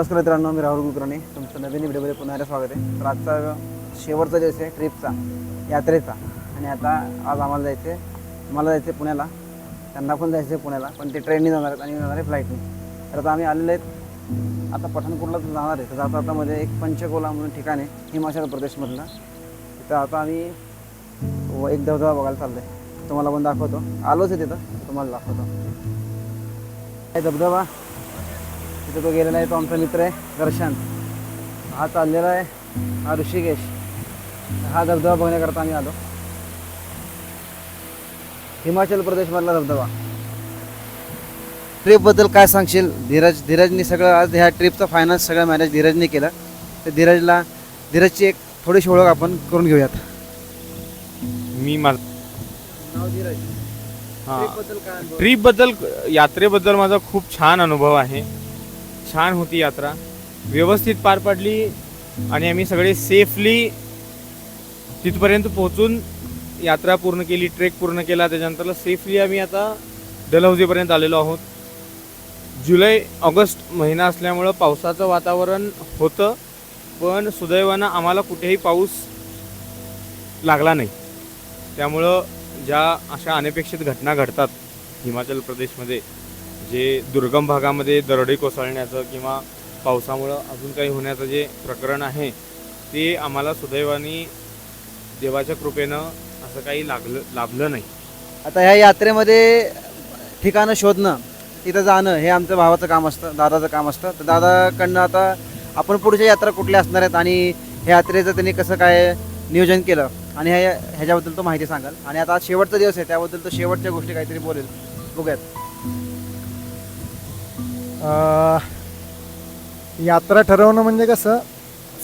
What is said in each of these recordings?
नमस्कार मित्रांनो, मी राहुल कुलकर्णी. तुमचं नवीन व्हिडिओमध्ये पुन्हा एकदा स्वागत आहे. तर आजचा शेवटचा दिवस आहे ट्रिपचा, यात्रेचा. आणि आता आज आम्हाला जायचं आहे, मला जायचं आहे पुण्याला, त्यांना पण जायचं आहे पुण्याला, पण ते ट्रेनने जाणार आहेत आणि जाणार आहे फ्लाईटने. तर आता आम्ही आलेले आहेत, आता पठाणकोटला जाणार आहे. तर जाता आता मध्ये एक पंचकोला म्हणून ठिकाण आहे हिमाचल प्रदेशमधलं. तिथं आता आम्ही एक धबधबा बघायला चाललो आहे, तुम्हाला पण दाखवतो. आलोच आहे तिथं, तुम्हाला दाखवतो काय धबधबा. तिथे तो गेलेला आहे, तो आमचा मित्र आहे दर्शन. हा चाललेला आहे, हा ऋषिकेश. हा धबधबा बघण्याकरता आम्ही आलो. हिमाचल प्रदेशमधला धबधबा. ट्रिपबद्दल काय सांगशील धीरजनी सगळं आज ह्या ट्रिपचा फायनान्स सगळं मॅनेज धीरजने केलं. तर धीरजची एक थोडीशी ओळख आपण करून घेऊयात. मी माझं नाव धीरज. हां, ट्रिपबद्दल काय अनुभव? ट्रीपबद्दल यात्रेबद्दल माझा खूप छान अनुभव आहे. छान होती यात्रा, व्यवस्थित पार पडली आणि आम्ही सगळे सेफली तिथपर्यंत पोहोचून यात्रा पूर्ण केली, ट्रेक पूर्ण केला. त्याच्यानंतर सेफली आम्ही आता डलहौसीपर्यंत आलेलो आहोत. जुलै ऑगस्ट महिना असल्यामुळं पावसाचं वातावरण होतं, पण सुदैवानं आम्हाला कुठेही पाऊस लागला नाही. त्यामुळं ज्या अशा अनपेक्षित घटना घडतात हिमाचल प्रदेशमध्ये, जे दुर्गम भागामध्ये दरडी कोसळण्याचं किंवा पावसामुळं अजून काही होण्याचं जे प्रकरण आहे, ते आम्हाला सुदैवाने देवाच्या कृपेनं असं काही लाभलं नाही. आता ह्या यात्रेमध्ये ठिकाणं शोधणं, तिथं जाणं हे आमच्या भावाचं काम असतं, दादाचं काम असतं. तर दादाकडनं आता आपण पुढच्या यात्रा कुठल्या असणार आहेत आणि ह्या यात्रेचं त्यांनी कसं काय नियोजन केलं आणि ह्याच्याबद्दल तो माहिती सांगाल. आणि आता आज शेवटचा दिवस आहे, त्याबद्दल तो शेवटच्या गोष्टी काहीतरी बोलेल. बघूयात. यात्रा ठरवणं म्हणजे कसं,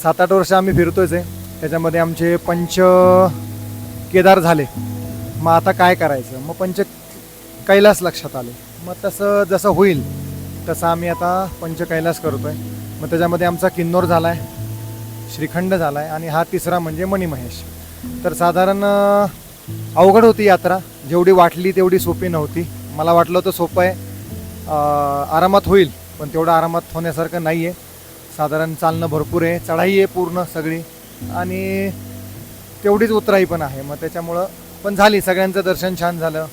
7-8 वर्ष आम्ही फिरतोच आहे. त्याच्यामध्ये आमचे केदार झाले. मग आता काय करायचं, मग कैलास लक्षात आले. मग तसं जसं होईल तसं आम्ही आता कैलास करतो आहे. मग त्याच्यामध्ये आमचा किन्नौर झाला आहे, श्रीखंड झाला आहे आणि हा तिसरा म्हणजे मणिमहेश. तर साधारण अवघड होती यात्रा, जेवढी वाटली तेवढी सोपी नव्हती. मला वाटलं होतं सोपं आहे, आरामात होईल, पण तेवढं आरामात होण्यासारखं नाही आहे. साधारण चालणं भरपूर आहे, चढाई आहे पूर्ण सगळी आणि तेवढीच उतराई पण आहे. मग त्याच्यामुळं पण झाली, सगळ्यांचं दर्शन छान झालं.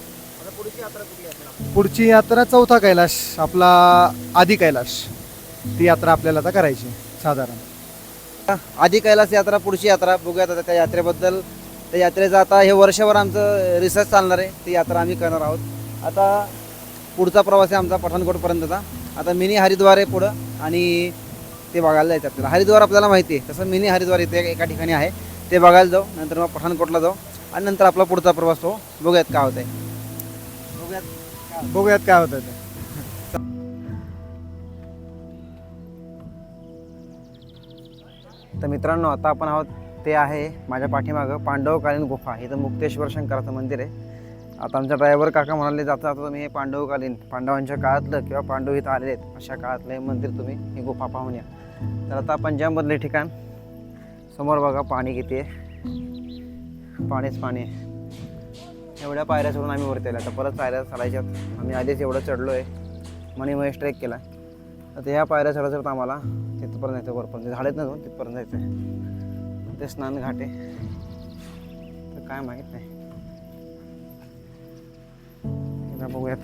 पुढची यात्रा चौथा कैलाश, आपला आदि कैलाश, ती यात्रा आपल्याला आता करायची. साधारण आदि कैलास यात्रा पुढची यात्रा बघूयात. आता त्या यात्रेबद्दल, त्या यात्रेचं आता हे वर्षभर आमचं रिसर्च चालणार आहे. ती यात्रा आम्ही करणार आहोत. आता पुढचा प्रवास आहे आमचा पठाणकोटपर्यंतचा. आता मिनी हरिद्वार आहे पुढं आणि ते बघायला जायचं आपल्याला. हरिद्वार आपल्याला माहिती आहे, तसं मिनी हरिद्वार इथे एका ठिकाणी आहे, ते बघायला जाऊ. नंतर मग पठाणकोटला जाऊ आणि नंतर आपला पुढचा प्रवास हो. बघूयात काय होतं आहे, बघूयात काय होतं ते. तर मित्रांनो, आता आपण आहोत ते आहे माझ्या पाठीमागं पांडवकालीन गुफा. इथं मुक्तेश्वर शंकराचं मंदिर आहे. आता आमच्या ड्रायव्हर काका म्हणाले, जाता आता तुम्ही हे पांडवकालीन, पांडवांच्या काळातलं किंवा पांडव इथं आलेले आहेत अशा काळातलं हे मंदिर तुम्ही ही गुफा पाहून या. तर आता पंजाबमधले ठिकाण समोर बघा, पाणी किती आहे, पाणीच पाणी आहे. एवढ्या पायऱ्या चढून आम्ही वरती आलो. आता परत पायऱ्या चढायच्यात. आम्ही आधीच एवढं चढलो आहे, मणिमहेश ट्रेक केला. आता ह्या पायऱ्या चढत आम्हाला तिथपर्यंत जायचं, वरपर्यंत झाडेत ना जाऊन तिथपर्यंत जायचं आहे. ते स्नान घाट आहे, तर काय माहीत नाही. एकदा बघूयात.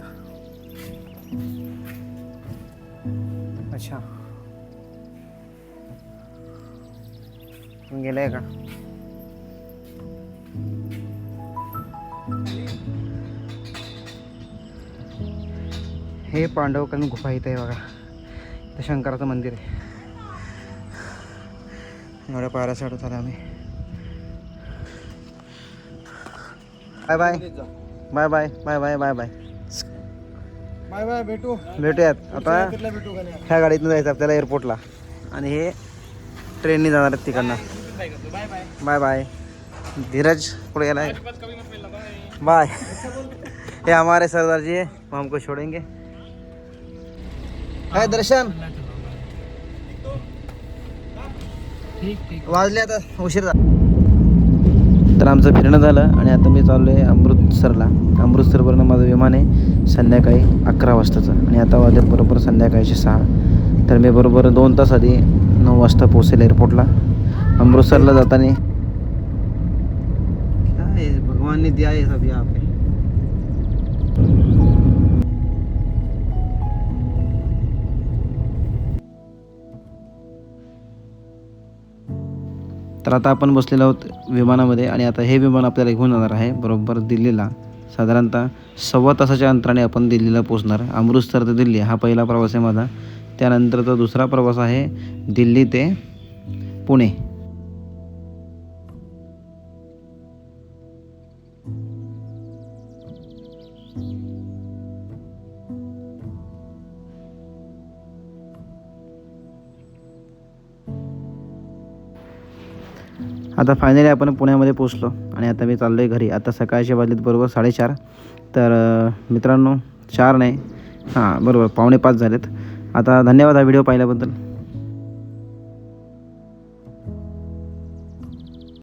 अच्छा, गेलंय का? हे पांडवकालीन गुफा इथे आहे बघा. इथं शंकराचं मंदिर आहे. एवढ्या पायऱ्या चढत आल्या आम्ही. Bye bye bye bye bye bye bye bye bye bye, भेटूयात. आता ह्या गाडीतनं जायचं आपल्याला एअरपोर्टला आणि हे ट्रेनने जाणार आहेत तिकडनं. Bye bye. धीरज पुढे गेला है, बाय. हे हमारे सरदार जी है, वो हमको छोड़ेंगे. हाय दर्शन, वाजले आता, उशीर झाला. तर आमचं फिरणं झालं आणि आता मी चाललो आहे अमृतसरला. अमृतसरवरनं माझं विमान आहे संध्याकाळी 11 वाजताचं आणि आता वाजले बरोबर संध्याकाळचे 6. तर मी बरोबर 2 तास आधी 9 वाजता पोहोचेल एअरपोर्टला. अमृतसरला जाताना काय भगवान ने दिया है सब यहाँ पे. तर आता आपण बसलेलो आहोत विमानामध्ये आणि आता हे विमान आपल्याला घेऊन जाणार आहे बरोबर दिल्लीला. साधारणतः 1.25 तासाच्या अंतराने आपण दिल्लीला पोहोचणार. अमृतसर ते दिल्ली हा पहिला प्रवास आहे माझा. त्यानंतरचा दुसरा प्रवास आहे दिल्ली ते पुणे. आता फायनली आपण पुण्यामध्ये पोचलो आणि आता मी चाललो आहे घरी. आता सकाळच्या वाजलेत बरोबर 4:30. तर मित्रांनो 4 नाही बरोबर 4:45 झालेत. आता धन्यवाद हा व्हिडिओ पाहिल्याबद्दल.